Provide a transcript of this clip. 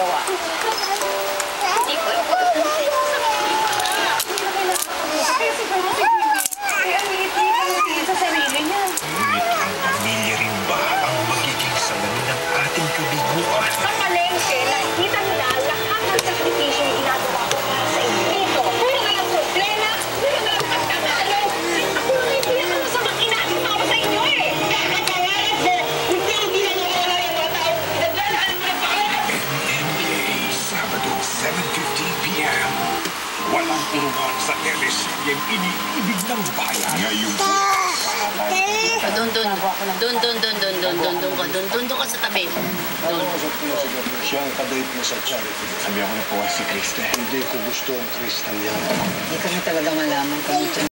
ginagawa. Hindi ko alam. Kaya siguro si Bibi, kaya ang liit-liit sa sarili niya. Ngunit ang pamilya rin ba ang magiging salamin ng ating kabiguan? Sa palengke, nakikita nila lahat ng sakripisyo yung ginagawa ko para sa inyo. Dito, puro na lang problema, puro na lang pagkakalo. Ako lang yung pinakamasamang inatin para sa inyo eh. Kakatawaran mo, hindi na nawala yung mga tao. Naglalaan mo na pangalan. NMA, Sabado, 7:15 p.m. Walang uruan sa teleseryeng iniibig ng bayan. Ngayon po, Doon ka sa tabi. Doon. Siya ang kadate mo sa charity. sabi ako na po si Krista. Hindi ko gusto ang Kristan yan. Hindi ko na talaga malaman kung ito